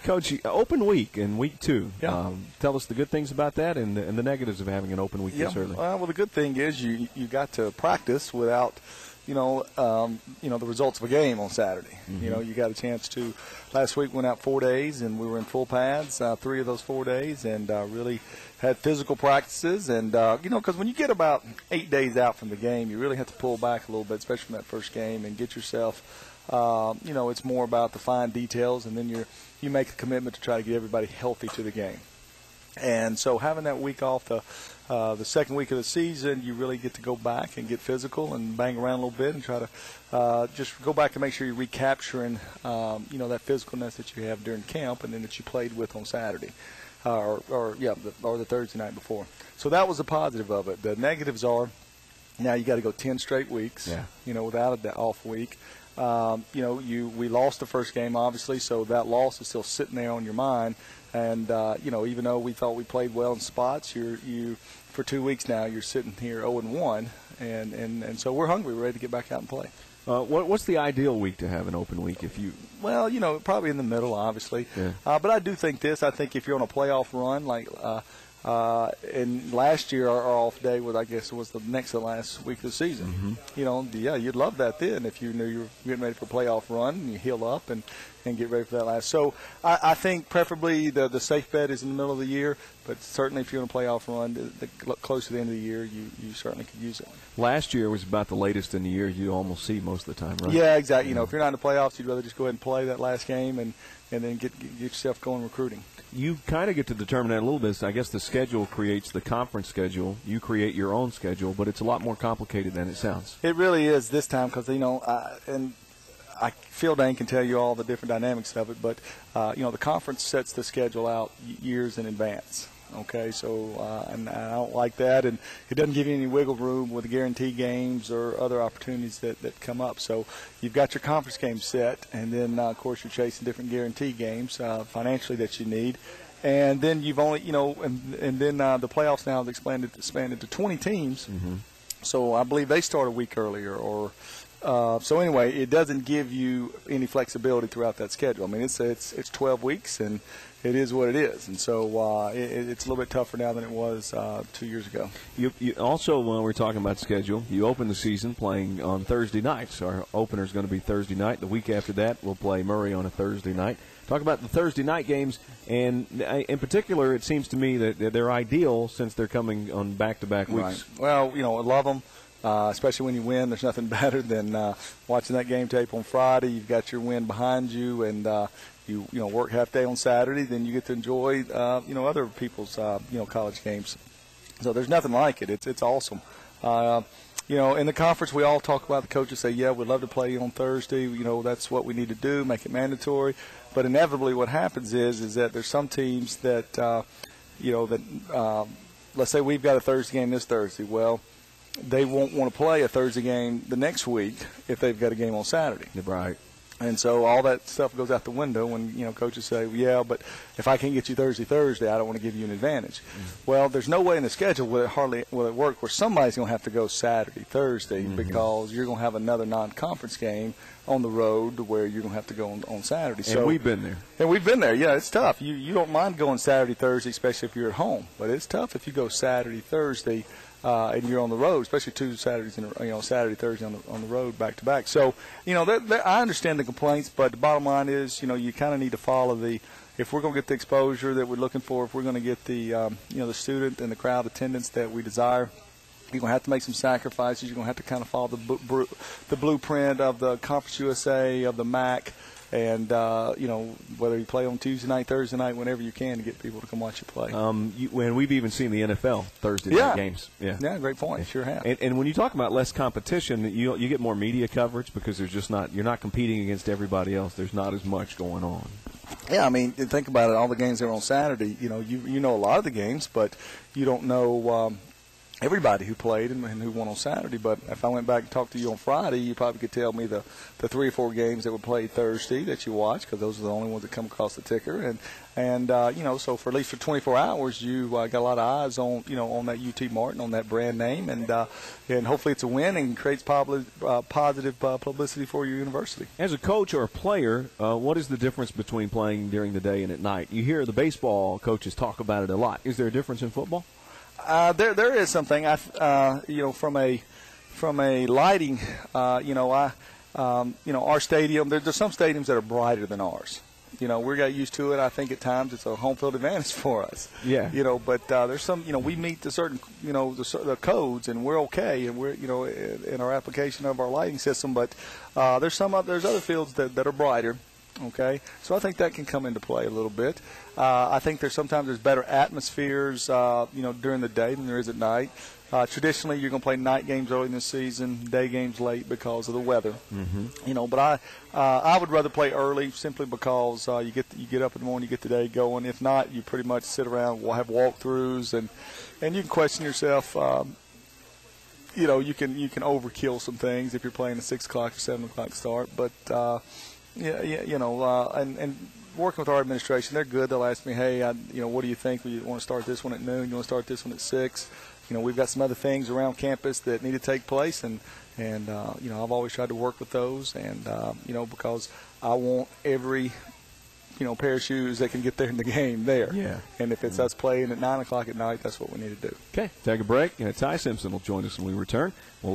Coach, open week in week 2. Yeah. Tell us the good things about that and the negatives of having an open week this early. Well, the good thing is you got to practice without, the results of a game on Saturday. You got a chance to. Last week went out 4 days, and we were in full pads 3 of those 4 days, and really had physical practices. And because when you get about 8 days out from the game, you really have to pull back a little bit, especially from that first game, and get yourself. It's more about the fine details, and then you make the commitment to try to get everybody healthy to the game. And so having that week off, the second week of the season, you really get to go back and get physical and bang around a little bit and try to just go back and make sure you're recapturing, that physicalness that you have during camp and then that you played with on Saturday or the Thursday night before. So that was the positive of it. The negatives are now you got to go 10 straight weeks, without an off week. We lost the first game, obviously, so that loss is still sitting there on your mind. And, even though we thought we played well in spots, for 2 weeks now, you're sitting here 0-1. And so we're hungry. We're ready to get back out and play. What's the ideal week to have an open week if you? Well, probably in the middle, obviously. Yeah. But I do think this. I think if you're on a playoff run, like and last year our off day was, I guess, was the next to last week of the season. You'd love that then if you knew you were getting ready for a playoff run and you heal up and get ready for that last. So I think preferably the safe bet is in the middle of the year, but certainly if you're in a playoff run, close to the end of the year, you certainly could use it. Last year was about the latest in the year you almost see most of the time, right? Yeah, exactly. If you're not in the playoffs, you'd rather just go ahead and play that last game and then get yourself going recruiting. You kind of get to determine that a little bit. I guess the schedule creates the conference schedule. You create your own schedule, but it's a lot more complicated than it sounds. It really is this time because, and I Phil Dane can tell you all the different dynamics of it, but, the conference sets the schedule out years in advance. Okay, so and I don't like that, and it doesn't give you any wiggle room with guarantee games or other opportunities that come up. So you've got your conference game set, and then, of course, you're chasing different guarantee games financially that you need. And then you've only, and then the playoffs now have expanded to 20 teams. Mm-hmm. So I believe they start a week earlier or so anyway, it doesn't give you any flexibility throughout that schedule. I mean, it's 12 weeks, and it is what it is. And so it's a little bit tougher now than it was 2 years ago. You also, when we're talking about schedule, you open the season playing on Thursday nights. Our opener is going to be Thursday night. The week after that, we'll play Murray on a Thursday night. Talk about the Thursday night games, and in particular, it seems to me that they're ideal since they're coming on back-to-back weeks. Right. Well, I love them. Especially when you win, there's nothing better than watching that game tape on Friday. You've got your win behind you, and you work half day on Saturday. Then you get to enjoy other people's college games. So there's nothing like it. It's awesome. In the conference, we all talk about, the coaches say, yeah, we'd love to play you on Thursday. That's what we need to do, make it mandatory. But inevitably, what happens is that there's some teams that let's say we've got a Thursday game this Thursday. Well, they won't want to play a Thursday game the next week if they've got a game on Saturday. Right. And so all that stuff goes out the window when, coaches say, yeah, but if I can't get you Thursday, I don't want to give you an advantage. Mm-hmm. Well, there's no way in the schedule will it work where somebody's going to have to go Saturday, Thursday, mm-hmm. because you're going to have another non-conference game on the road where you're going to have to go on Saturday. And we've been there. And we've been there. Yeah, it's tough. You don't mind going Saturday, Thursday, especially if you're at home. But it's tough if you go Saturday, Thursday, and you're on the road, especially 2 Saturdays, Saturday, Thursday on the road back to back. So, I understand the complaints, but the bottom line is, you kind of need to follow if we're going to get the exposure that we're looking for, if we're going to get the student and the crowd attendance that we desire, you're going to have to make some sacrifices. You're going to have to kind of follow the blueprint of the Conference USA, of the MAC. And, whether you play on Tuesday night, Thursday night, whenever you can to get people to come watch you play. When we've even seen the NFL Thursday night games. Yeah, great point. Sure have. And when you talk about less competition, you get more media coverage because there's just you're not competing against everybody else. There's not as much going on. Yeah, I mean, think about it. All the games that are on Saturday, you know a lot of the games, but you don't know everybody who played and who won on Saturday. But if I went back and talked to you on Friday, you probably could tell me the 3 or 4 games that were played Thursday that you watched, because those are the only ones that come across the ticker. And so for at least for 24 hours, you got a lot of eyes on on that UT Martin, on that brand name, and hopefully it's a win and creates positive publicity for your university. As a coach or a player, what is the difference between playing during the day and at night? You hear the baseball coaches talk about it a lot. Is there a difference in football? There is something. From a lighting, our stadium. There's some stadiums that are brighter than ours. We got used to it. I think at times it's a home field advantage for us. Yeah. But there's some. We meet the certain, the codes, and we're okay, and we're, in our application of our lighting system. But there's other fields that are brighter. Okay, so I think that can come into play a little bit. I think sometimes there's better atmospheres, during the day than there is at night. Traditionally, you're going to play night games early in the season, day games late because of the weather. Mm-hmm. But I would rather play early simply because you get up in the morning, you get the day going. If not, you pretty much sit around, we'll have walkthroughs, and you can question yourself. You can overkill some things if you're playing a 6 o'clock or 7 o'clock start, but. And working with our administration, they're good. They'll ask me, hey, what do you think? You want to start this one at noon? You want to start this one at 6? We've got some other things around campus that need to take place, and I've always tried to work with those, and because I want every pair of shoes that can get there in the game there. Yeah. And if it's us playing at 9 o'clock at night, that's what we need to do. Okay, take a break. Ty Simpson will join us when we return.